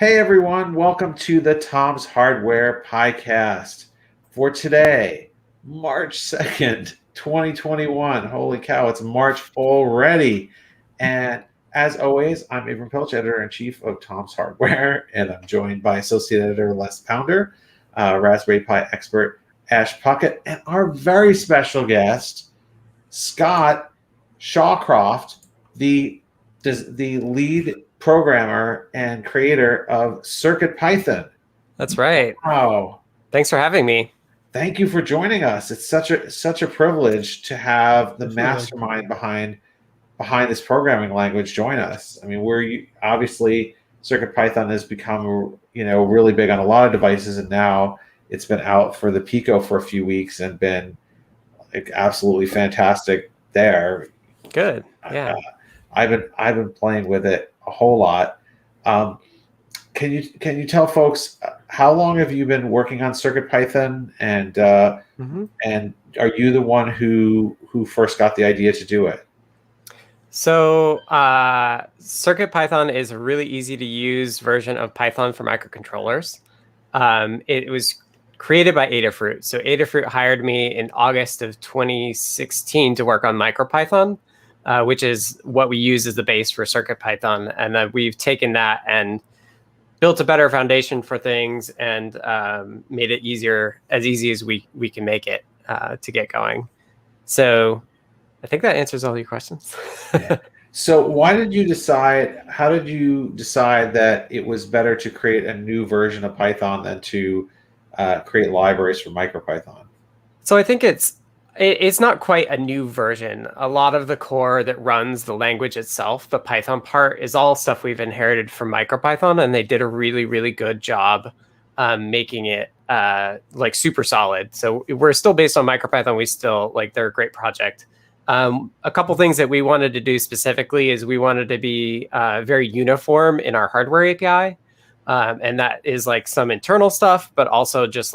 Hey everyone, welcome to the Tom's Hardware Podcast. For today, March 2nd, 2021. Holy cow, it's March already. And as always, I'm Abram Pilch, Editor-in-Chief of Tom's Hardware, and I'm joined by Associate Editor Les Pounder, Raspberry Pi expert Ash Puckett, and our very special guest, Scott Shawcroft, the lead programmer and creator of CircuitPython. That's right. Wow. Thanks for having me. Thank you for joining us. It's such a privilege to have the mastermind behind this programming language join us. I mean, obviously CircuitPython has become, really big on a lot of devices, and now it's been out for the Pico for a few weeks and been absolutely fantastic there. Good. Yeah. I've been playing with it a whole lot. Can you tell folks how long have you been working on CircuitPython, and and are you the one who first got the idea to do it? So CircuitPython is a really easy to use version of Python for microcontrollers. It was created by Adafruit. So Adafruit hired me in August of 2016 to work on MicroPython, which is what we use as the base for CircuitPython. And then we've taken that and built a better foundation for things and made it as easy as we can make it to get going. So I think that answers all your questions. Yeah. So how did you decide that it was better to create a new version of Python than to create libraries for MicroPython? So I think it's not quite a new version. A lot of the core that runs the language itself, the Python part, is all stuff we've inherited from MicroPython, and they did a really, really good job making it super solid. So we're still based on MicroPython. We still they're a great project. A couple things that we wanted to do specifically is we wanted to be very uniform in our hardware API, and that is some internal stuff, but also just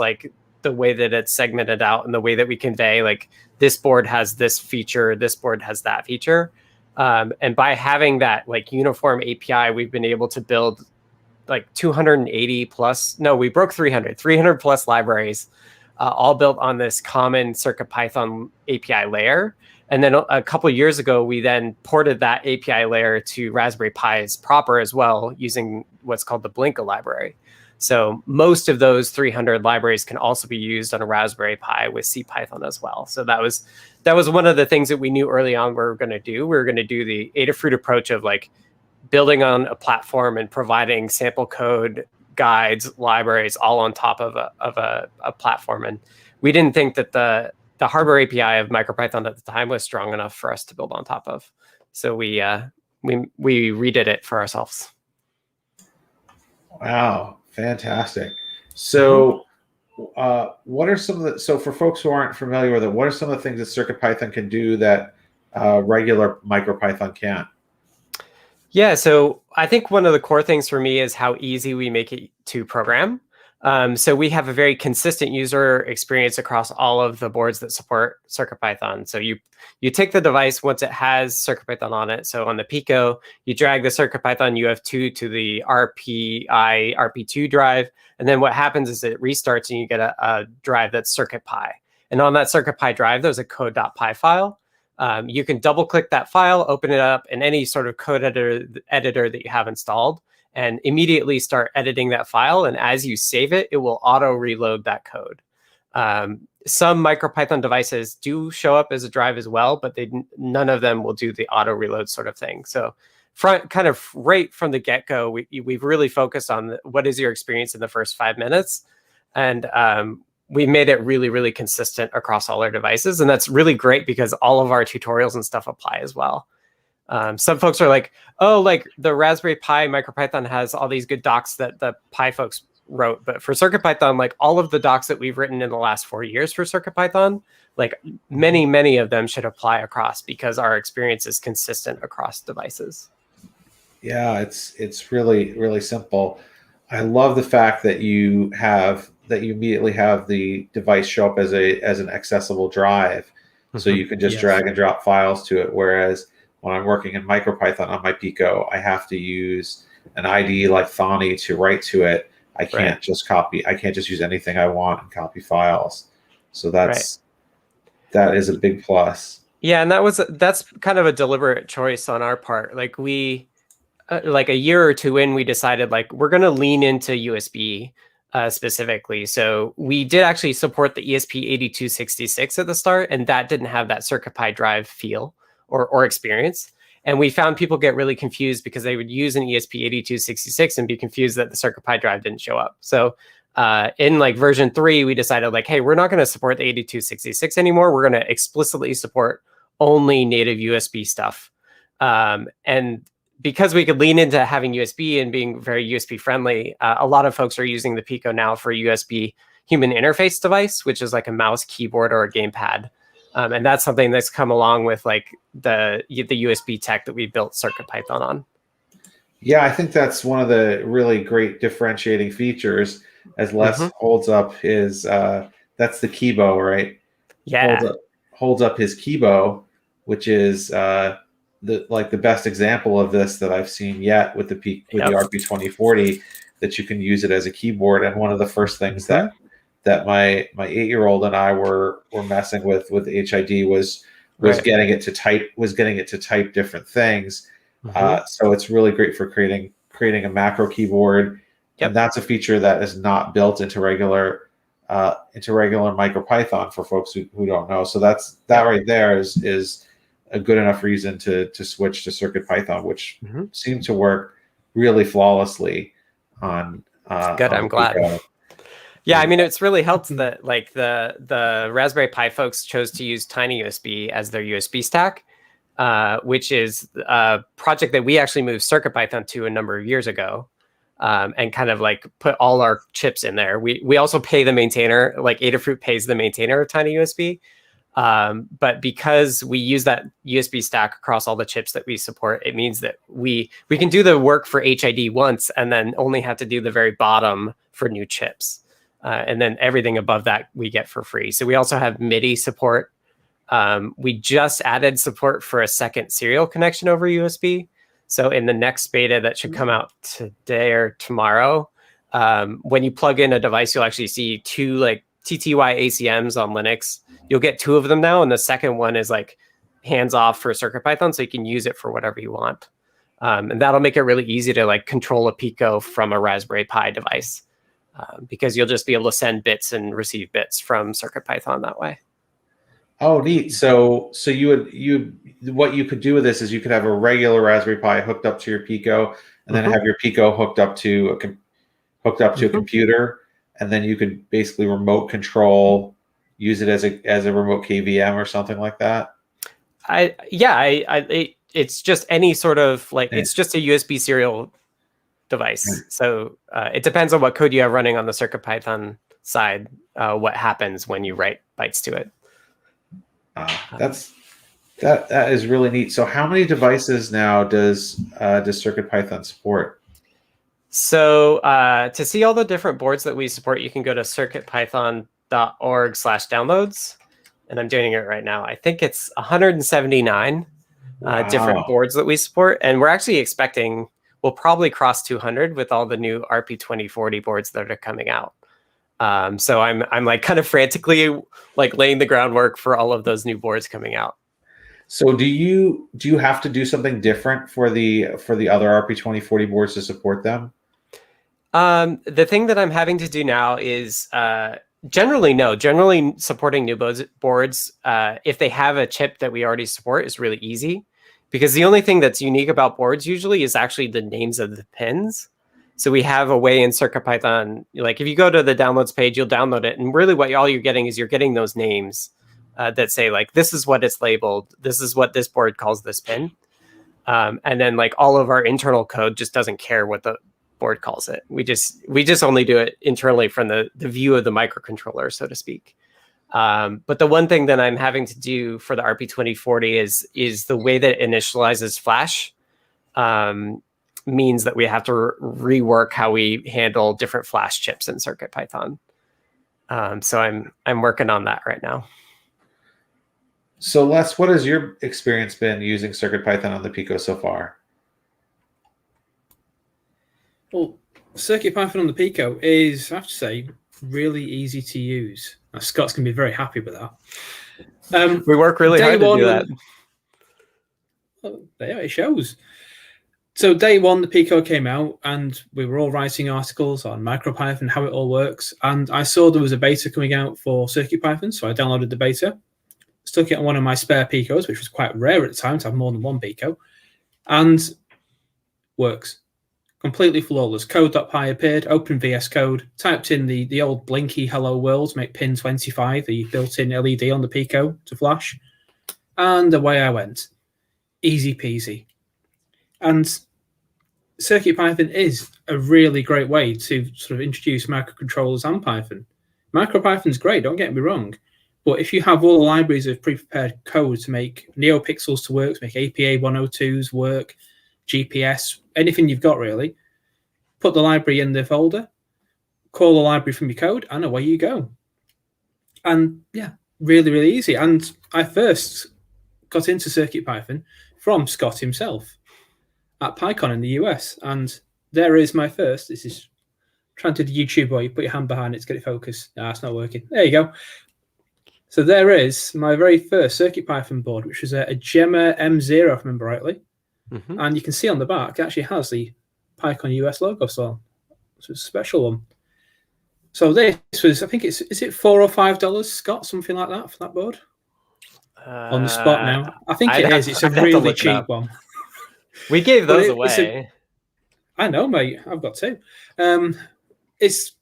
the way that it's segmented out and the way that we convey this board has this feature, this board has that feature. And by having that uniform API, we've been able to build 280 plus, no, we broke 300 plus libraries, all built on this common CircuitPython API layer. And then a couple of years ago, we then ported that API layer to Raspberry Pis proper as well, using what's called the Blinka library. So most of those 300 libraries can also be used on a Raspberry Pi with CPython as well. So that was one of the things that we knew early on we were going to do. We were going to do the Adafruit approach of building on a platform and providing sample code, guides, libraries all on top of a platform. And we didn't think that the hardware API of MicroPython at the time was strong enough for us to build on top of. So we redid it for ourselves. Wow. Fantastic. So what are some of so for folks who aren't familiar with it, what are some of the things that CircuitPython can do that regular MicroPython can't? Yeah, so I think one of the core things for me is how easy we make it to program. So we have a very consistent user experience across all of the boards that support CircuitPython. So you take the device once it has CircuitPython on it. So on the Pico, you drag the CircuitPython UF2 to the RP2 drive. And then what happens is it restarts and you get a drive that's CircuitPy. And on that CircuitPy drive, there's a code.py file. You can double click that file, open it up in any sort of code editor that you have installed, and immediately start editing that file. And as you save it, it will auto reload that code. Some MicroPython devices do show up as a drive as well, but none of them will do the auto reload sort of thing. So kind of right from the get-go, we've really focused on what is your experience in the first 5 minutes. And we made it really, really consistent across all our devices. And that's really great because all of our tutorials and stuff apply as well. Some folks are the Raspberry Pi MicroPython has all these good docs that the Pi folks wrote. But for CircuitPython, all of the docs that we've written in the last 4 years for CircuitPython, many of them should apply across because our experience is consistent across devices. Yeah, it's really, really simple. I love the fact that you immediately have the device show up as an accessible drive. So you can just drag and drop files to it. Whereas when I'm working in MicroPython on my Pico, I have to use an IDE like Thonny to write to it. I can't just copy. I can't just use anything I want and copy files. So that is a big plus. Yeah, and that's kind of a deliberate choice on our part. Like we, like a year or two in, we decided like we're going to lean into USB specifically. So we did actually support the ESP8266 at the start, and that didn't have that CircuitPy drive feel or experience. And we found people get really confused because they would use an ESP8266 and be confused that the CircuitPy drive didn't show up. So in like version 3, we decided like, hey, we're not going to support the 8266 anymore. We're going to explicitly support only native USB stuff. And because we could lean into having USB and being very USB friendly, a lot of folks are using the Pico now for a USB human interface device, which is like a mouse, keyboard, or a gamepad. And that's something that's come along with like the USB tech that we built CircuitPython on. Yeah, I think that's one of the really great differentiating features. As Les holds up his, that's the Keybow, right? Yeah, holds up his Keybow, which is the best example of this that I've seen yet with the RP2040, that you can use it as a keyboard. And one of the first things that my 8-year-old and I were messing with HID was getting it to type different things. So it's really great for creating a macro keyboard. And that's a feature that is not built into regular MicroPython for folks who don't know. So that right there is a good enough reason to switch to CircuitPython, which seemed to work really flawlessly on. Good, I'm glad. Pico. Yeah, I mean, it's really helped that like the Raspberry Pi folks chose to use TinyUSB as their USB stack, which is a project that we actually moved CircuitPython to a number of years ago. And kind of like put all our chips in there. We also pay the maintainer, like Adafruit pays the maintainer of TinyUSB. But because we use that USB stack across all the chips that we support, it means that we can do the work for HID once and then only have to do the very bottom for new chips. And then everything above that we get for free. So we also have MIDI support. We just added support for a second serial connection over USB. So in the next beta that should come out today or tomorrow, when you plug in a device, you'll actually see 2 like TTY ACMs on Linux. You'll get 2 of them now, and the second one is like hands off for CircuitPython, so you can use it for whatever you want. And that'll make it really easy to like control a Pico from a Raspberry Pi device, because you'll just be able to send bits and receive bits from CircuitPython that way. Oh, neat. So what you could do with this is you could have a regular Raspberry Pi hooked up to your Pico, and then have your Pico hooked up to a computer, and then you could basically remote control, use it as a remote KVM or something like that. It's just any sort of like it's just a USB serial device. So it depends on what code you have running on the CircuitPython side, what happens when you write bytes to it. That is really neat. So how many devices now does CircuitPython support? So to see all the different boards that we support, you can go to circuitpython.org/downloads. And I'm doing it right now. I think it's 179 different boards that we support. And we're actually expecting we'll probably cross 200 with all the new RP2040 boards that are coming out. So I'm like kind of frantically like laying the groundwork for all of those new boards coming out. So do you have to do something different for the other RP2040 boards to support them? The thing that I'm having to do now is generally supporting new boards, if they have a chip that we already support, is really easy, because the only thing that's unique about boards usually is actually the names of the pins. So we have a way in CircuitPython, like if you go to the downloads page, you'll download it. And really all you're getting is you're getting those names that say like, this is what it's labeled. This is what this board calls this pin. And then like all of our internal code just doesn't care what the board calls it. We just only do it internally from the view of the microcontroller, so to speak. But the one thing that I'm having to do for the RP2040 is the way that it initializes Flash. Means that we have to rework how we handle different Flash chips in CircuitPython. So I'm working on that right now. So Les, what has your experience been using CircuitPython on the Pico so far? Well, CircuitPython on the Pico is, I have to say, really easy to use. Now, Scott's going to be very happy with that. We work really hard to do that. Well, there it shows. So day one, the Pico came out, and we were all writing articles on MicroPython, how it all works. And I saw there was a beta coming out for CircuitPython, so I downloaded the beta, stuck it on one of my spare Picos, which was quite rare at the time to have more than one Pico, and works. Completely flawless. Code.py appeared, open VS Code, typed in the old blinky hello world, make pin 25, the built-in LED on the Pico to flash, and away I went. Easy peasy. And CircuitPython is a really great way to sort of introduce microcontrollers and Python. MicroPython's great, don't get me wrong, but if you have all the libraries of pre-prepared code to make NeoPixels to work, to make APA 102s work, GPS, anything you've got really, put the library in the folder, call the library from your code, and away you go. And yeah, really, really easy. And I first got into CircuitPython from Scott himself at Pycon in the US. And there is my first. This is trying to do YouTube where you put your hand behind it to get it focused. Nah, it's not working. There you go. So there is my very first CircuitPython board, which was a Gemma M0, if I remember rightly. Mm-hmm. And you can see on the back, it actually has the Pycon US logo, so it's a special one. So this was, I think is it $4 or $5, Scott, something like that for that board? On the spot now. I think it is. It's a really cheap one. We gave those away. I know, mate. I've got two. It's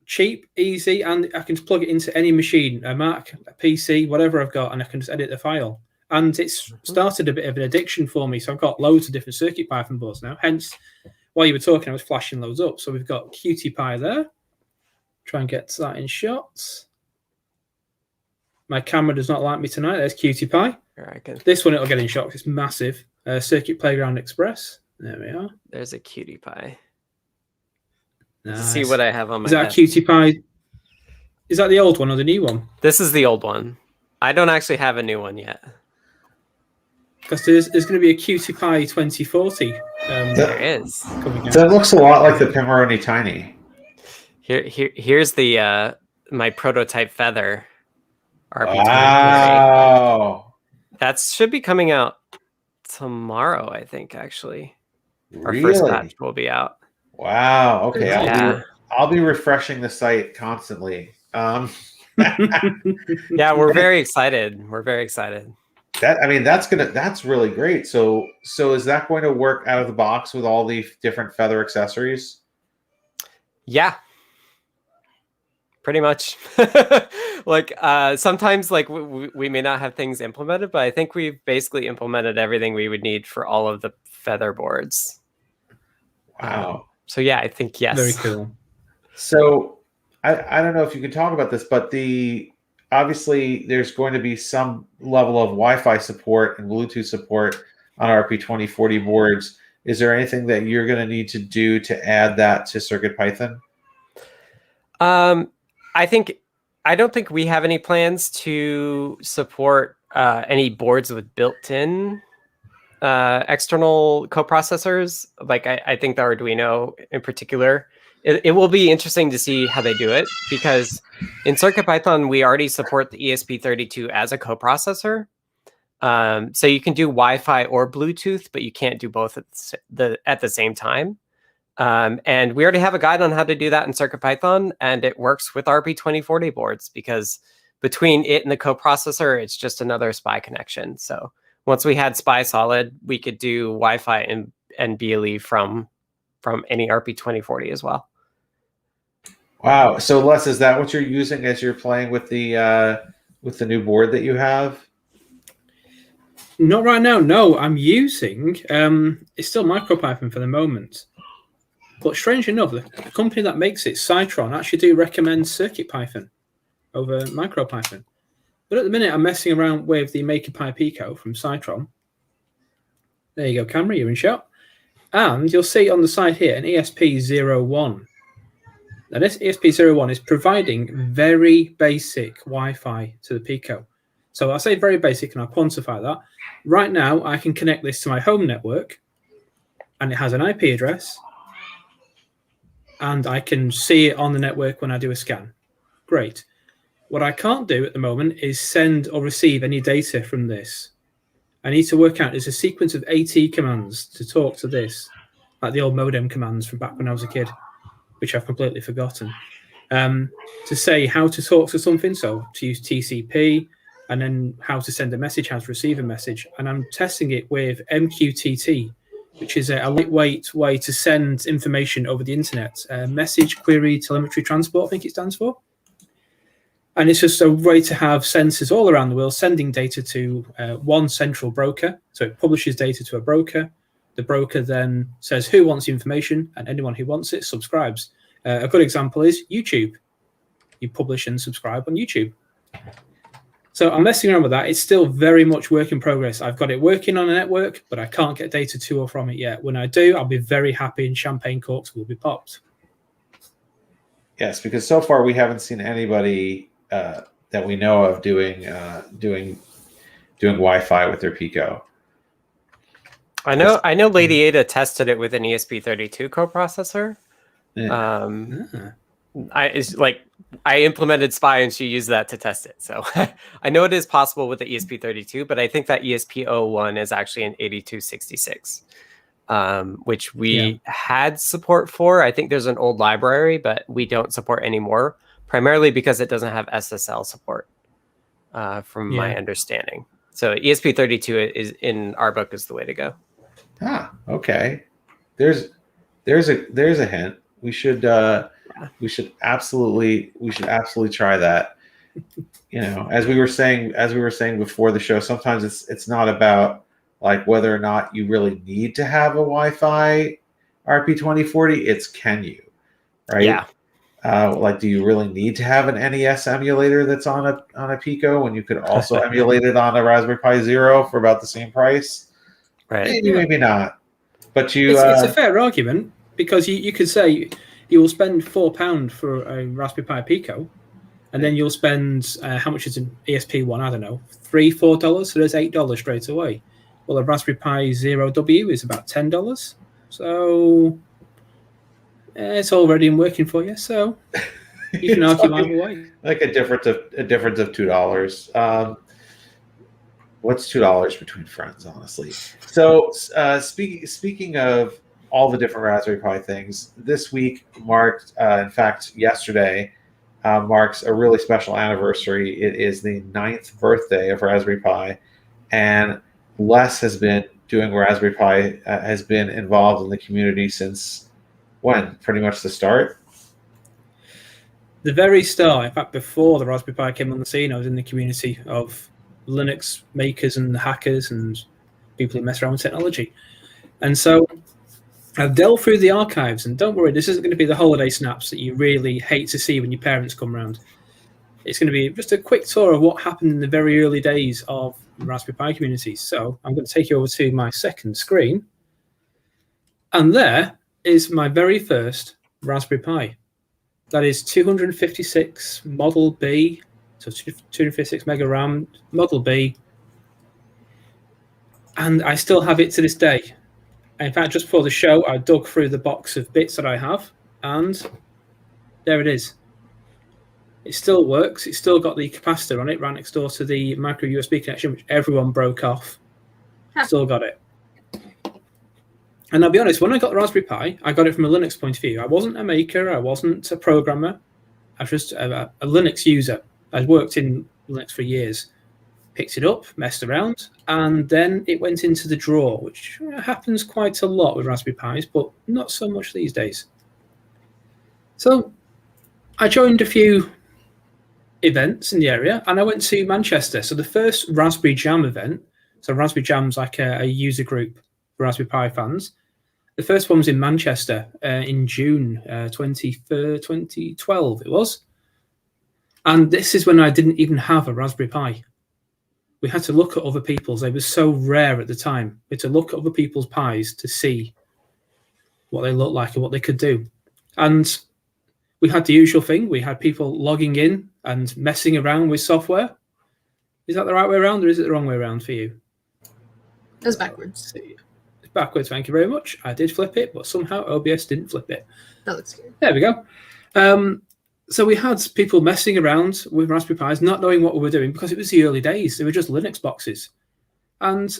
cheap, easy, and I can just plug it into any machine, a Mac, a PC, whatever I've got, and I can just edit the file. And it's started a bit of an addiction for me. So I've got loads of different CircuitPython boards now. Hence, while you were talking, I was flashing loads up. So we've got QtPy there. Try and get that in shots. My camera does not like me tonight. There's QtPy. This one it'll get in shots. It's massive. Circuit Playground Express. There we are. There's a QtPy. Nice. See what I have on my Is that a QtPy? Is that the old one or the new one? This is the old one. I don't actually have a new one yet. Because there's going to be a QtPy 2040. There is. That looks a lot like the Pimoroni Tiny. Here's the my prototype Feather. Wow. That should be coming out tomorrow, I think, actually. Really? Our first batch will be out. Wow. Okay. Yeah. I'll be refreshing the site constantly. Yeah, we're very excited. We're very excited. That's really great. So is that going to work out of the box with all the different Feather accessories? Yeah. Pretty much. Like sometimes like we may not have things implemented, but I think we've basically implemented everything we would need for all of the Feather boards. Wow. So yeah, I think yes. Very cool. So I don't know if you can talk about this, but obviously there's going to be some level of Wi-Fi support and Bluetooth support on RP2040 boards. Is there anything that you're going to need to do to add that to CircuitPython? I don't think we have any plans to support any boards with built-in external coprocessors. Like I think the Arduino in particular, it will be interesting to see how they do it, because in CircuitPython we already support the ESP32 as a coprocessor. So you can do Wi-Fi or Bluetooth, but you can't do both at the same time. And we already have a guide on how to do that in CircuitPython, and it works with RP2040 boards, because between it and the coprocessor, it's just another SPI connection. So once we had SPI solid, we could do Wi-Fi and BLE from any RP2040 as well. Wow. So Les, is that what you're using as you're playing with the new board that you have? Not right now. No, I'm using it's still MicroPython for the moment. But strange enough, the company that makes it, Cytron, actually do recommend CircuitPython over MicroPython. But at the minute, I'm messing around with the MakerPy Pico from Cytron. There you go, camera, you're in shot. And you'll see on the side here an ESP01. Now, this ESP01 is providing very basic Wi-Fi to the Pico. So I'll say very basic and I'll quantify that. Right now, I can connect this to my home network, and it has an IP address, and I can see it on the network when I do a scan. Great. What I can't do at the moment is send or receive any data from this. I need to work out, there's a sequence of AT commands to talk to this, like the old modem commands from back when I was a kid, which I've completely forgotten, to say how to talk to something. So to use TCP, and then how to send a message, how to receive a message. And I'm testing it with MQTT, which is a lightweight way to send information over the internet. Message Query Telemetry Transport, I think it stands for. And it's just a way to have sensors all around the world sending data to one central broker. So it publishes data to a broker. The broker then says who wants the information, and anyone who wants it subscribes. A good example is YouTube. You publish and subscribe on YouTube. So I'm messing around with that. It's still very much work in progress. I've got it working on a network, but I can't get data to or from it yet. When I do, I'll be very happy and champagne corks will be popped. Yes, because so far we haven't seen anybody that we know of doing Wi-Fi with their Pico. I know Lady Ada tested it with an ESP32 coprocessor. Yeah. I implemented Spy and she used that to test it. So I know it is possible with the ESP32, but I think that ESP01 is actually an 8266, which we had support for. I think there's an old library, but we don't support anymore, primarily because it doesn't have SSL support, from my understanding. So ESP32 is in our book is the way to go. Ah, okay. There's a hint. We should absolutely try that. You know, as we were saying before the show, sometimes it's not about like whether or not you really need to have a Wi-Fi RP2040. It's can you, right? Yeah. Like, do you really need to have an NES emulator that's on a Pico when you could also emulate it on a Raspberry Pi Zero for about the same price? Right. Maybe, maybe not. But it's a fair argument, because you could say you will spend £4 for a Raspberry Pi Pico, and then you'll spend how much is an ESP1? I don't know, $3-4. So there's $8 straight away. Well, a Raspberry Pi Zero W is about $10. So it's already working for you. So you can argue either way. Like a difference of $2. What's $2 between friends, honestly? So speaking of all the different Raspberry Pi things, this week marked, in fact, yesterday marks a really special anniversary. It is the 9th birthday of Raspberry Pi, and Les has been doing Raspberry Pi, has been involved in the community since when? Pretty much the start? The very start. In fact, before the Raspberry Pi came on the scene, I was in the community of Linux makers and hackers and people who mess around with technology. And so I've delved through the archives, and don't worry, this isn't going to be the holiday snaps that you really hate to see when your parents come around. It's going to be just a quick tour of what happened in the very early days of Raspberry Pi communities. So I'm going to take you over to my second screen. And there is my very first Raspberry Pi. That is 256 Model B, so 256 mega RAM, Model B. And I still have it to this day. In fact, just before the show, I dug through the box of bits that I have, and there it is. It still works. It's still got the capacitor on it, right next door to the micro USB connection, which everyone broke off. Still got it. And I'll be honest, when I got the Raspberry Pi, I got it from a Linux point of view. I wasn't a maker. I wasn't a programmer. I was just a Linux user. I'd worked in Linux for years. Picked it up, messed around, and then it went into the drawer, which happens quite a lot with Raspberry Pis, but not so much these days. So I joined a few events in the area, and I went to Manchester. So the first Raspberry Jam event, so Raspberry Jam's like a user group for Raspberry Pi fans. The first one was in Manchester in June 2012 it was. And this is when I didn't even have a Raspberry Pi. We had to look at other people's. They were so rare at the time. We had to look at other people's Pis to see what they looked like and what they could do. And we had the usual thing. We had people logging in and messing around with software. Is that the right way around, or is it the wrong way around for you? It was backwards. It's backwards, thank you very much. I did flip it, but somehow OBS didn't flip it. That looks good. There we go. So we had people messing around with Raspberry Pis, not knowing what we were doing because it was the early days. They were just Linux boxes. And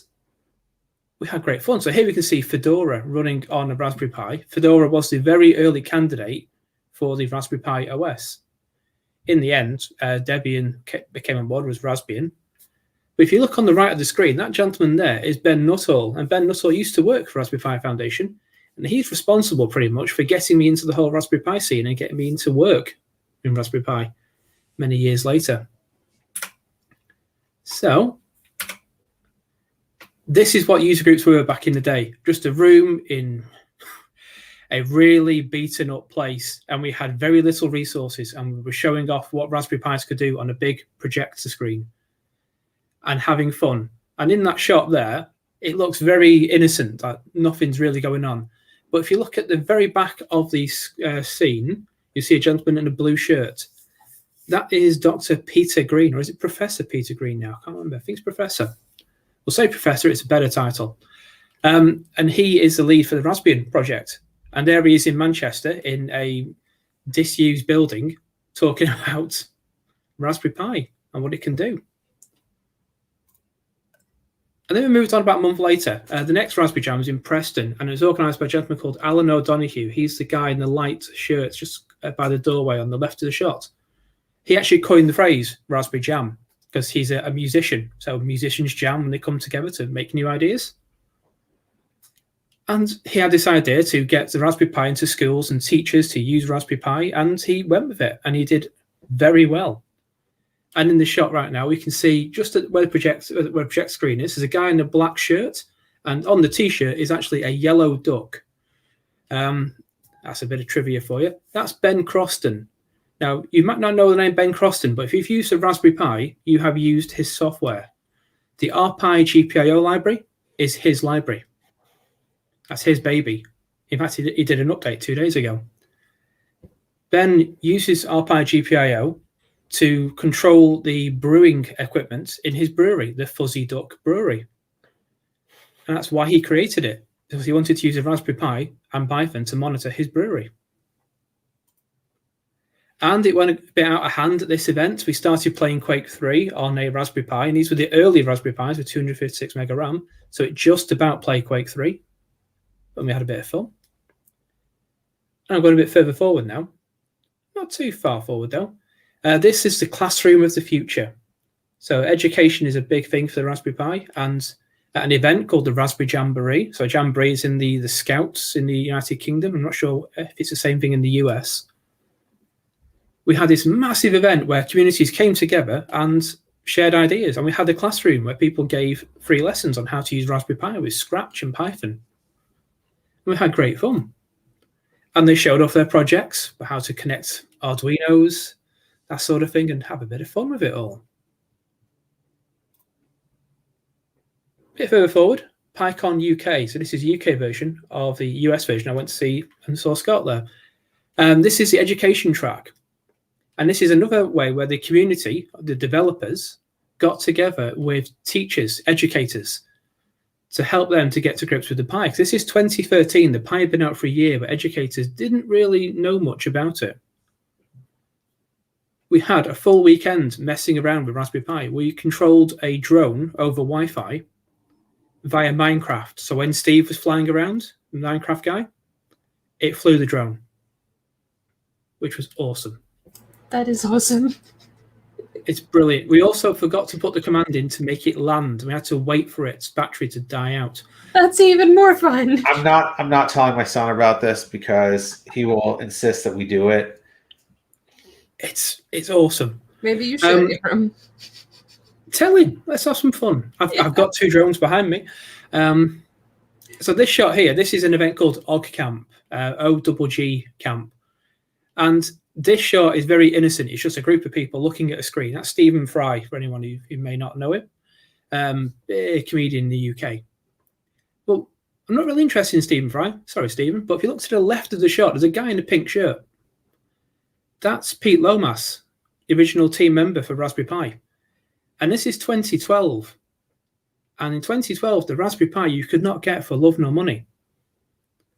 we had great fun. So here we can see Fedora running on a Raspberry Pi. Fedora was the very early candidate for the Raspberry Pi OS. In the end, Debian became on board with Raspbian. But if you look on the right of the screen, that gentleman there is Ben Nuttall. And Ben Nuttall used to work for Raspberry Pi Foundation. And he's responsible pretty much for getting me into the whole Raspberry Pi scene and getting me into work in Raspberry Pi many years later. So this is what user groups were back in the day. Just a room in a really beaten up place, and we had very little resources, and we were showing off what Raspberry Pis could do on a big projector screen and having fun. And in that shot there, it looks very innocent, like nothing's really going on. But if you look at the very back of the scene, you see a gentleman in a blue shirt. That is Dr. Peter Green, or is it Professor Peter Green now? I can't remember. I think it's Professor. We'll say Professor, it's a better title. And he is the lead for the Raspbian project. And there he is in Manchester in a disused building talking about Raspberry Pi and what it can do. And then we moved on about a month later. The next Raspberry Jam was in Preston, and it was organised by a gentleman called Alan O'Donoghue. He's the guy in the light shirt just by the doorway on the left of the shot. He actually coined the phrase Raspberry Jam because he's a musician. So musicians jam when they come together to make new ideas. And he had this idea to get the Raspberry Pi into schools and teachers to use Raspberry Pi, and he went with it, and he did very well. And in the shot right now, we can see just where the project screen is, there's a guy in a black shirt, and on the T-shirt is actually a yellow duck. That's a bit of trivia for you. That's Ben Croston. Now, you might not know the name Ben Croston, but if you've used a Raspberry Pi, you have used his software. The RPi GPIO library is his library. That's his baby. In fact, he did an update 2 days ago. Ben uses RPi GPIO to control the brewing equipment in his brewery, the Fuzzy Duck Brewery. And that's why he created it, because he wanted to use a Raspberry Pi and Python to monitor his brewery. And it went a bit out of hand at this event. We started playing Quake 3 on a Raspberry Pi, and these were the early Raspberry Pis with 256 mega RAM, so it just about played Quake 3. But we had a bit of fun. And I'm going a bit further forward now. Not too far forward, though. This is the classroom of the future. So education is a big thing for the Raspberry Pi, and at an event called the Raspberry Jamboree. So Jamboree is in the Scouts in the United Kingdom. I'm not sure if it's the same thing in the US. We had this massive event where communities came together and shared ideas, and we had a classroom where people gave free lessons on how to use Raspberry Pi with Scratch and Python. And we had great fun. And they showed off their projects, how to connect Arduinos, that sort of thing, and have a bit of fun with it all. A bit further forward, Pycon UK. So this is the UK version of the US version. I went to see and saw Scott there. This is the education track. And this is another way where the community, the developers, got together with teachers, educators, to help them to get to grips with the Pi. This is 2013. The Pi had been out for a year, but educators didn't really know much about it. We had a full weekend messing around with Raspberry Pi. We controlled a drone over Wi-Fi via Minecraft. So when Steve was flying around, the Minecraft guy, it flew the drone, which was awesome. That is awesome. It's brilliant. We also forgot to put the command in to make it land. We had to wait for its battery to die out. That's even more fun. I'm not telling my son about this because he will insist that we do it. It's awesome. Maybe you should, Abram. Tell him. Let's have some fun. I've got two drones behind me. So this shot here, this is an event called OG Camp, OGG Camp. And this shot is very innocent. It's just a group of people looking at a screen. That's Stephen Fry, for anyone who may not know him. A comedian in the UK. Well, I'm not really interested in Stephen Fry. Sorry, Stephen. But if you look to the left of the shot, there's a guy in a pink shirt. That's Pete Lomas, the original team member for Raspberry Pi. And this is 2012. And in 2012, the Raspberry Pi you could not get for love nor money.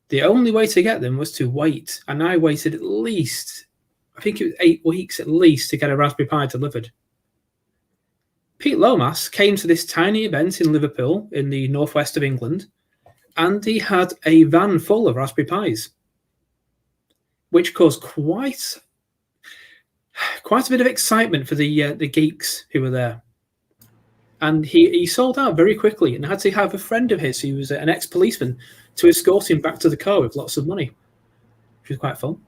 The only way to get them was to wait. And I waited at least, I think it was 8 weeks at least, to get a Raspberry Pi delivered. Pete Lomas came to this tiny event in Liverpool in the northwest of England, and he had a van full of Raspberry Pis, which caused quite a bit of excitement for the geeks who were there. And he sold out very quickly and had to have a friend of his who was an ex-policeman to escort him back to the car with lots of money, which was quite fun.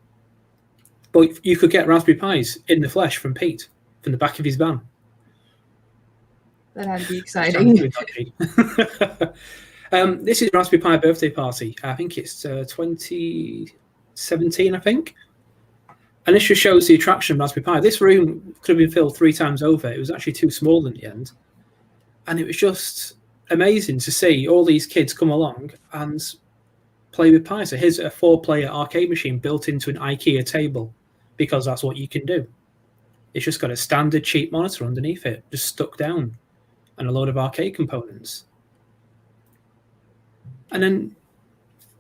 But you could get Raspberry Pis in the flesh from Pete, from the back of his van. That had to be exciting. This is Raspberry Pi birthday party. I think it's 2017, I think. And this just shows the attraction of Raspberry Pi. This room could have been filled 3 times over. It was actually too small in the end. And it was just amazing to see all these kids come along and play with Pi. So here's a 4-player arcade machine built into an IKEA table, because that's what you can do. It's just got a standard cheap monitor underneath it, just stuck down, and a load of arcade components. And then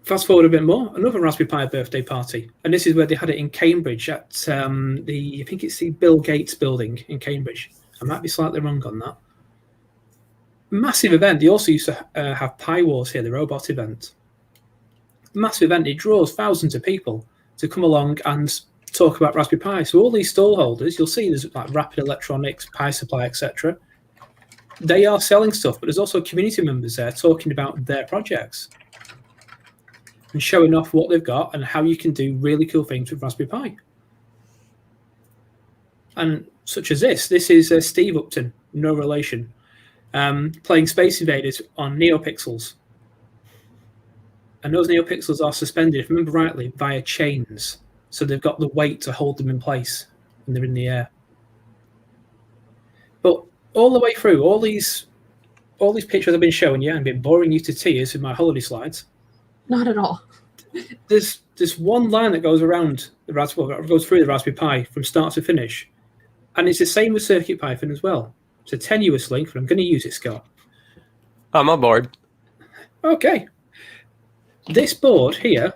fast forward a bit more, another Raspberry Pi birthday party. And this is where they had it in Cambridge at I think it's the Bill Gates building in Cambridge. I might be slightly wrong on that. Massive event. They also used to have Pi Wars here, the robot event. Massive event. It draws thousands of people to come along and talk about Raspberry Pi. So all these stall holders, you'll see there's like Rapid Electronics, Pi Supply, etc. They are selling stuff, but there's also community members there talking about their projects and showing off what they've got and how you can do really cool things with Raspberry Pi. And such as this is Steve Upton, no relation, playing Space Invaders on NeoPixels. And those NeoPixels are suspended, if I remember rightly, via chains. So they've got the weight to hold them in place when they're in the air. But all the way through, all these pictures I've been showing you and been boring you to tears with my holiday slides. Not at all. There's one line that goes around the Raspberry, goes through the Raspberry Pi from start to finish, and it's the same with CircuitPython as well. It's a tenuous link, but I'm going to use it, Scott. I'm on board. Okay. This board here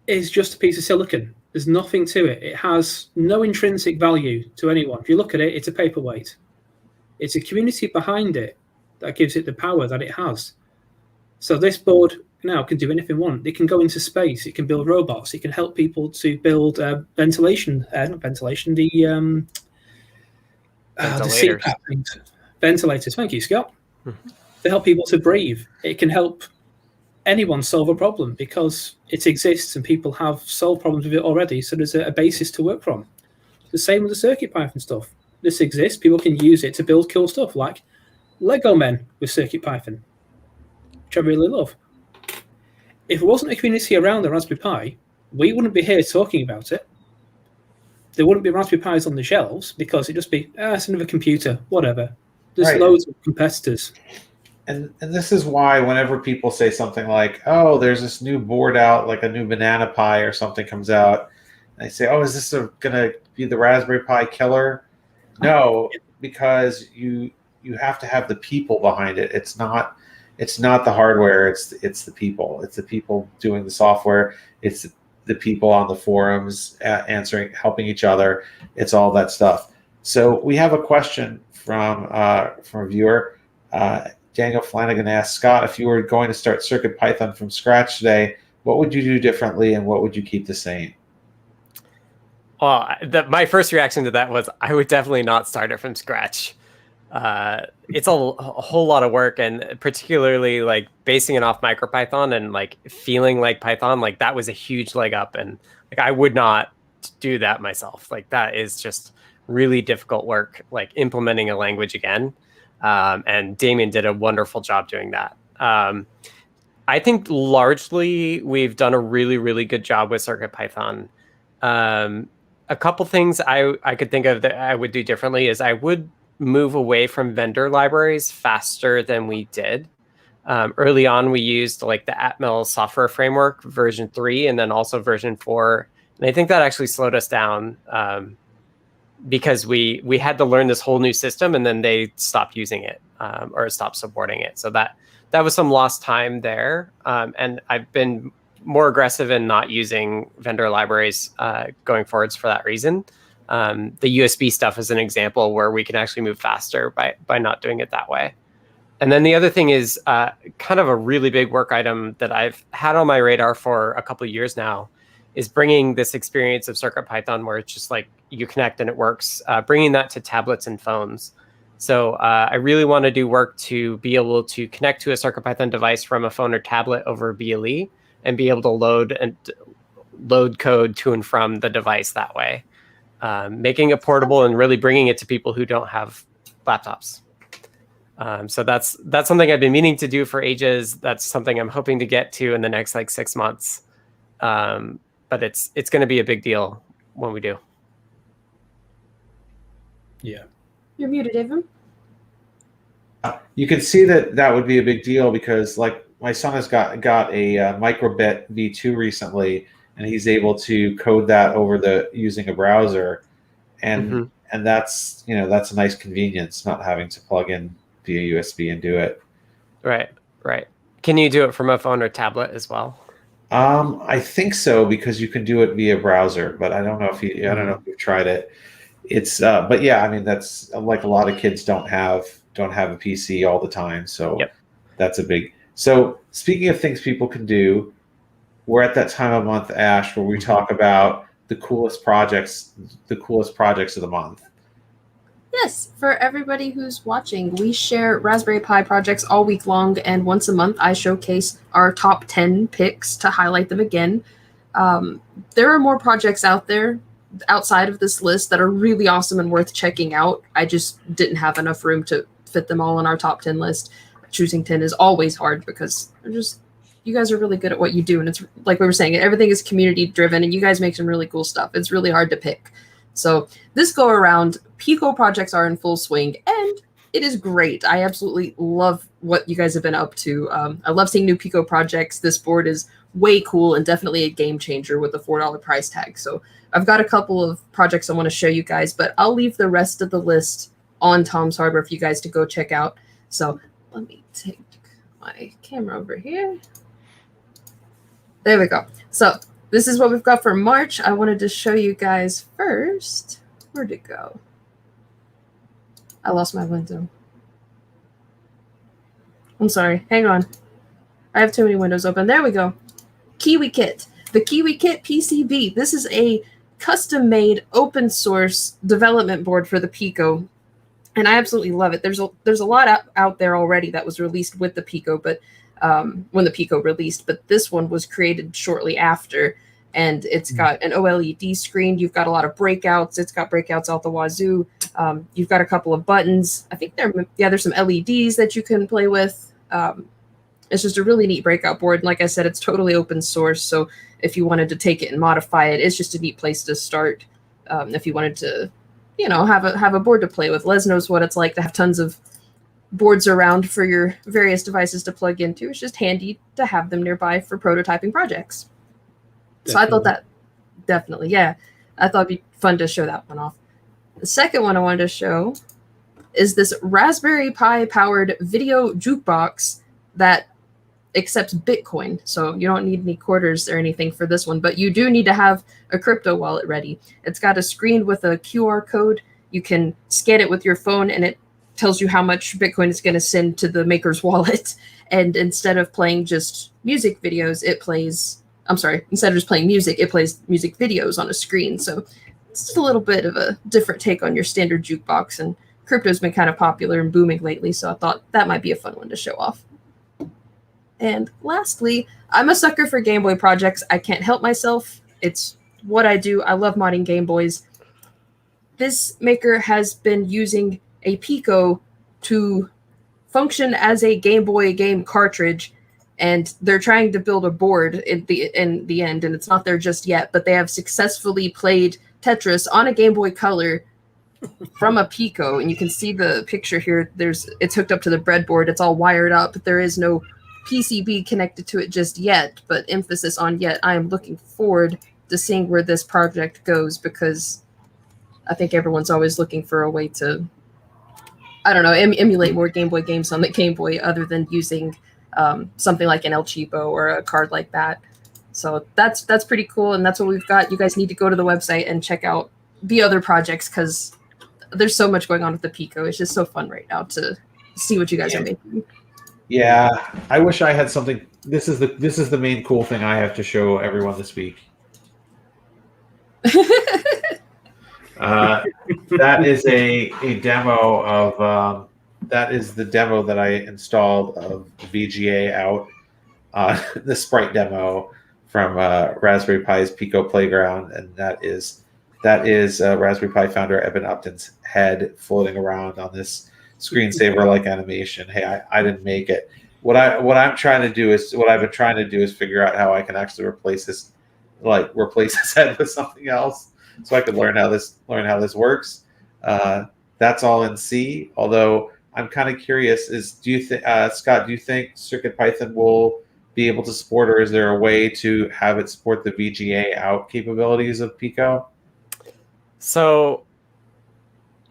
is just a piece of silicon. There's nothing to it. It has no intrinsic value to anyone. If you look at it, it's a paperweight. It's a community behind it that gives it the power that it has. So this board now can do anything it wants. It can go into space. It can build robots. It can help people to build ventilators. Ventilators. Thank you, Scott. To help people to breathe. It can help anyone solve a problem because it exists and people have solved problems with it already. So there's a basis to work from. The same with the CircuitPython stuff. This exists. People can use it to build cool stuff like Lego men with CircuitPython, which I really love. If there wasn't a community around the Raspberry Pi, we wouldn't be here talking about it. There wouldn't be Raspberry Pis on the shelves because it'd just be, it's another computer, whatever. There's loads of competitors. And this is why whenever people say something like, oh, there's this new board out, like a new Banana Pi or something comes out, and they say, oh, is this going to be the Raspberry Pi killer? No, because you have to have the people behind it. It's not the hardware. It's the people. It's the people doing the software. It's the people on the forums answering, helping each other. It's all that stuff. So we have a question from a viewer. Daniel Flanagan asked, Scott, if you were going to start CircuitPython from scratch today, what would you do differently and what would you keep the same? Well, my first reaction to that was I would definitely not start it from scratch. It's a whole lot of work, and particularly like basing it off MicroPython and like feeling like Python, like that was a huge leg up, and like I would not do that myself. Like that is just really difficult work, like implementing a language again. And Damien did a wonderful job doing that. I think largely we've done a really, really good job with CircuitPython. A couple things I could think of that I would do differently is I would move away from vendor libraries faster than we did. Early on, we used like the Atmel software framework version 3 and then also version 4. And I think that actually slowed us down because we had to learn this whole new system, and then they stopped using it or stopped supporting it. So that was some lost time there. And I've been more aggressive in not using vendor libraries going forwards for that reason. The USB stuff is an example where we can actually move faster by not doing it that way. And then the other thing is kind of a really big work item that I've had on my radar for a couple of years now is bringing this experience of CircuitPython where it's just like you connect and it works, bringing that to tablets and phones. So I really want to do work to be able to connect to a CircuitPython device from a phone or tablet over BLE and be able to load code to and from the device that way, making it portable and really bringing it to people who don't have laptops. So that's something I've been meaning to do for ages. That's something I'm hoping to get to in the next like 6 months. But it's going to be a big deal when we do. Yeah. You're muted, Evan. You can see that would be a big deal because, like, my son has got a Microbit V2 recently, and he's able to code that over using a browser, and that's that's a nice convenience, not having to plug in via USB and do it. Right. Can you do it from a phone or tablet as well? I think so, because you can do it via browser, but I don't know if you've tried it. It's but yeah, I mean, that's like a lot of kids don't have a PC all the time, so that's a big. So speaking of things people can do, we're at that time of month, Ash, where we talk about the coolest projects of the month. Yes, for everybody who's watching, we share Raspberry Pi projects all week long, and once a month I showcase our top 10 picks to highlight them again. There are more projects out there outside of this list that are really awesome and worth checking out. I just didn't have enough room to fit them all on our top 10 list. Choosing 10 is always hard because you guys are really good at what you do, and it's like we were saying, everything is community driven, and you guys make some really cool stuff. It's really hard to pick. So this go around, Pico projects are in full swing, and it is great. I absolutely love what you guys have been up to. I love seeing new Pico projects. This board is way cool and definitely a game changer with a $4 price tag. So I've got a couple of projects I want to show you guys, but I'll leave the rest of the list on Tom's Hardware for you guys to go check out. So let me take my camera over here. There we go. So this is what we've got for March. I wanted to show you guys first. Where'd it go? I lost my window. I'm sorry. Hang on. I have too many windows open. There we go. KiwiKit. The KiwiKit PCB. This is a custom-made open source development board for the Pico, and I absolutely love it. There's a lot out there already that was released with the Pico, but when the Pico released, but this one was created shortly after, and it's got an OLED screen. You've got a lot of breakouts. It's got breakouts out the wazoo. You've got a couple of buttons. I think there's some LEDs that you can play with. It's just a really neat breakout board. And like I said, it's totally open source. So if you wanted to take it and modify it, it's just a neat place to start. If you wanted to, have a board to play with. Les knows what it's like to have tons of boards around for your various devices to plug into. It's just handy to have them nearby for prototyping projects. Definitely. So I thought that I thought it'd be fun to show that one off. The second one I wanted to show is this Raspberry Pi powered video jukebox that accepts Bitcoin. So you don't need any quarters or anything for this one, but you do need to have a crypto wallet ready. It's got a screen with a QR code. You can scan it with your phone, and it tells you how much Bitcoin it's going to send to the maker's wallet. And instead of playing just music videos, instead of just playing music, it plays music videos on a screen. So it's just a little bit of a different take on your standard jukebox, and crypto's been kind of popular and booming lately, so I thought that might be a fun one to show off. And lastly, I'm a sucker for Game Boy projects. I can't help myself. It's what I do. I love modding Game Boys. This maker has been using a Pico to function as a Game Boy game cartridge, and they're trying to build a board in the end, and it's not there just yet, but they have successfully played Tetris on a Game Boy Color from a Pico, and you can see the picture here. It's hooked up to the breadboard. It's all wired up. There is no PCB connected to it just yet, but emphasis on yet. I am looking forward to seeing where this project goes, because I think everyone's always looking for a way to, I don't know, emulate more Game Boy games on the Game Boy other than using something like an El Cheapo or a card like that. So that's pretty cool, and that's what we've got. You guys need to go to the website and check out the other projects because there's so much going on with the Pico. It's just so fun right now to see what you guys are making. Yeah, I wish I had something. This is the main cool thing I have to show everyone this week. That is a demo of that is the demo that I installed of VGA out, the Sprite demo from Raspberry Pi's Pico Playground, and that is Raspberry Pi founder Eben Upton's head floating around on this screensaver-like animation. Hey, I didn't make it. What I've been trying to do is figure out how I can actually replace his head with something else, so I could learn how this works. That's all in C. Although I'm kind of curious: Scott? Do you think CircuitPython will be able to support, or is there a way to have it support the VGA out capabilities of Pico? So,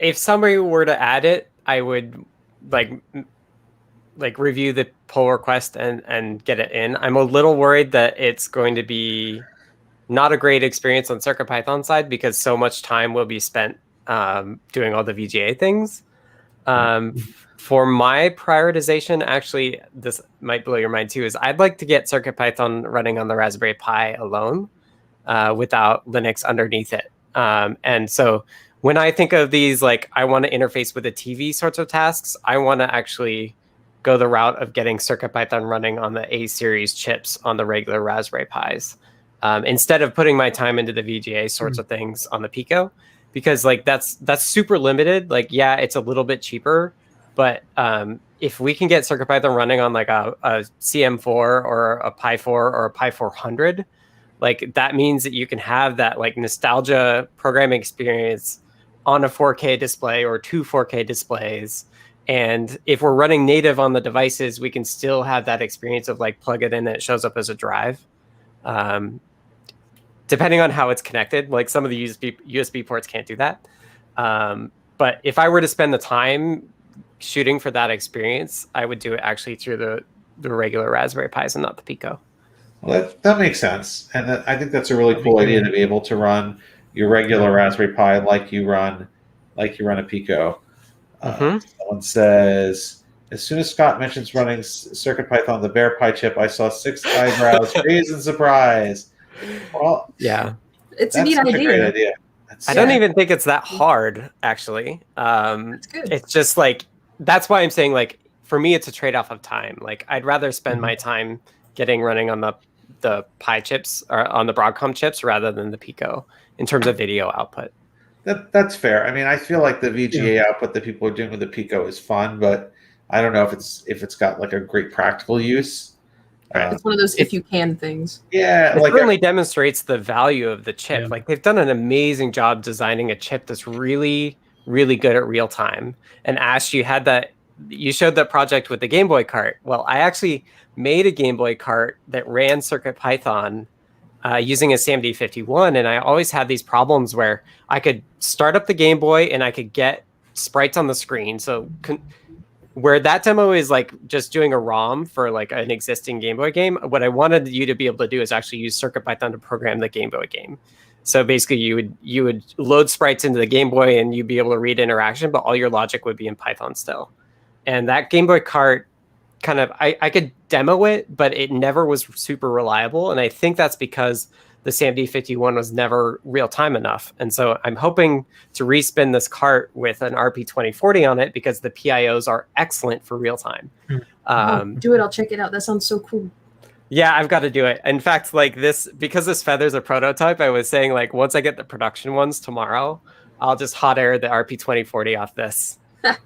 if somebody were to add it, I would like review the pull request and get it in. I'm a little worried that it's going to be not a great experience on CircuitPython side because so much time will be spent doing all the VGA things. For my prioritization, actually, this might blow your mind too, is I'd like to get CircuitPython running on the Raspberry Pi alone without Linux underneath it. And so when I think of these, like I want to interface with the TV sorts of tasks, I want to actually go the route of getting CircuitPython running on the A series chips on the regular Raspberry Pis, instead of putting my time into the VGA sorts of things on the Pico, because like that's super limited. Like, yeah, it's a little bit cheaper, but if we can get CircuitPython running on like a CM4 or a Pi 4 or a Pi 400, like that means that you can have that like nostalgia programming experience on a 4K display or two 4K displays. And if we're running native on the devices, we can still have that experience of like plug it in and it shows up as a drive. Depending on how it's connected, like some of the USB ports can't do that. But if I were to spend the time shooting for that experience, I would do it actually through the regular Raspberry Pis and not the Pico. Well, that makes sense, and I think that's a really cool idea to be able to run your regular Raspberry Pi like you run a Pico. Someone says, as soon as Scott mentions running CircuitPython, the Bear Pi chip, I saw 6 eyebrows raised in surprise. Well, yeah, it's a neat idea. A great idea. I don't even think it's that hard, actually. That's good. It's just like, that's why I'm saying, like, for me, it's a trade-off of time. Like, I'd rather spend my time getting running on the Pi chips or on the Broadcom chips rather than the Pico in terms of video output. That's fair. I mean, I feel like the VGA output that people are doing with the Pico is fun, but I don't know if it's got like a great practical use. It's one of those if you can things. Yeah, it certainly demonstrates the value of the chip. Yeah. Like they've done an amazing job designing a chip that's really, really good at real time. And Ash, you showed that project with the Game Boy cart. Well, I actually made a Game Boy cart that ran CircuitPython using a SAMD51, and I always had these problems where I could start up the Game Boy and I could get sprites on the screen. So where that demo is like just doing a ROM for like an existing Game Boy game, what I wanted you to be able to do is actually use CircuitPython to program the Game Boy game. So basically you would load sprites into the Game Boy and you'd be able to read interaction, but all your logic would be in Python still. And that Game Boy cart kind of, I could demo it, but it never was super reliable. And I think that's because the SAMD51 was never real time enough. And so I'm hoping to respin this cart with an RP2040 on it because the PIOs are excellent for real time. Do it. I'll check it out. That sounds so cool. Yeah, I've got to do it. In fact, like this, because this Feather's a prototype, I was saying like once I get the production ones tomorrow, I'll just hot air the RP2040 off this.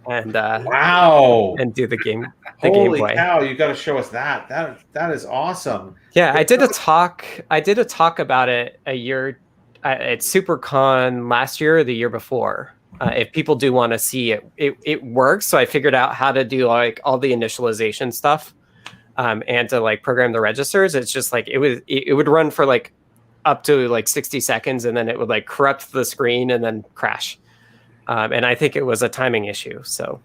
And wow, and do the game. Holy Game Boy. Cow! You got to show us that. That is awesome. Yeah, I did a talk about it a year at SuperCon last year or the year before. If people do want to see it, it works. So I figured out how to do like all the initialization stuff, and to like program the registers. It's just like it would run for like up to like 60 seconds, and then it would like corrupt the screen and then crash. And I think it was a timing issue. So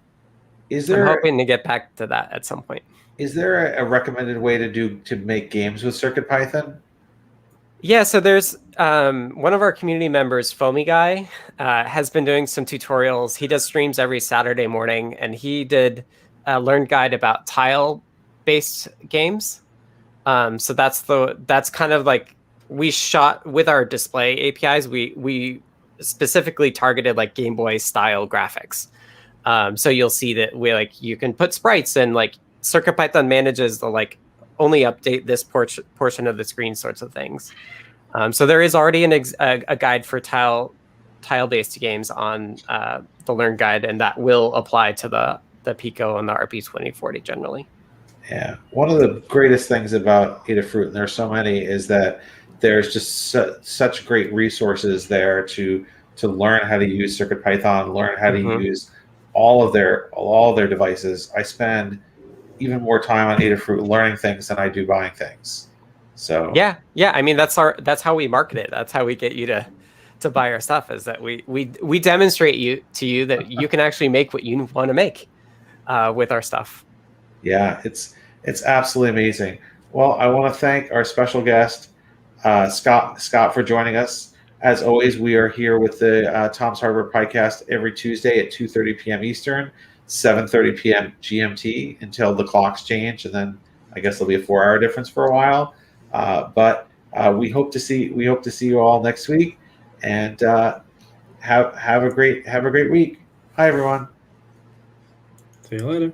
Is I'm there hoping to get back to that at some point. is there a recommended way to make games with CircuitPython? Yeah, so there's one of our community members, Foamy Guy, has been doing some tutorials. He does streams every Saturday morning, and he did a learn guide about tile-based games. So that's kind of like, we shot with our display APIs. We specifically targeted like Game Boy style graphics. So you'll see that you can put sprites, and like CircuitPython manages the like only update this portion of the screen sorts of things. So there is already a guide for tile-based games on the Learn Guide, and that will apply to the Pico and the RP2040 generally. Yeah, one of the greatest things about Adafruit, and there's so many, is that there's just such great resources there to learn how to use CircuitPython, learn how to use all of their devices. I spend even more time on Adafruit learning things than I do buying things. So yeah. I mean, that's how we market it. That's how we get you to buy our stuff, is that we demonstrate to you that you can actually make what you want to make with our stuff. Yeah, it's absolutely amazing. Well, I want to thank our special guest, Scott, for joining us. As always, we are here with the Tom's Hardware Podcast every Tuesday at 2:30 p.m. Eastern, 7:30 p.m. GMT until the clocks change, and then I guess there'll be a 4-hour difference for a while. But we hope to see you all next week, and have a great week. Hi, everyone. See you later.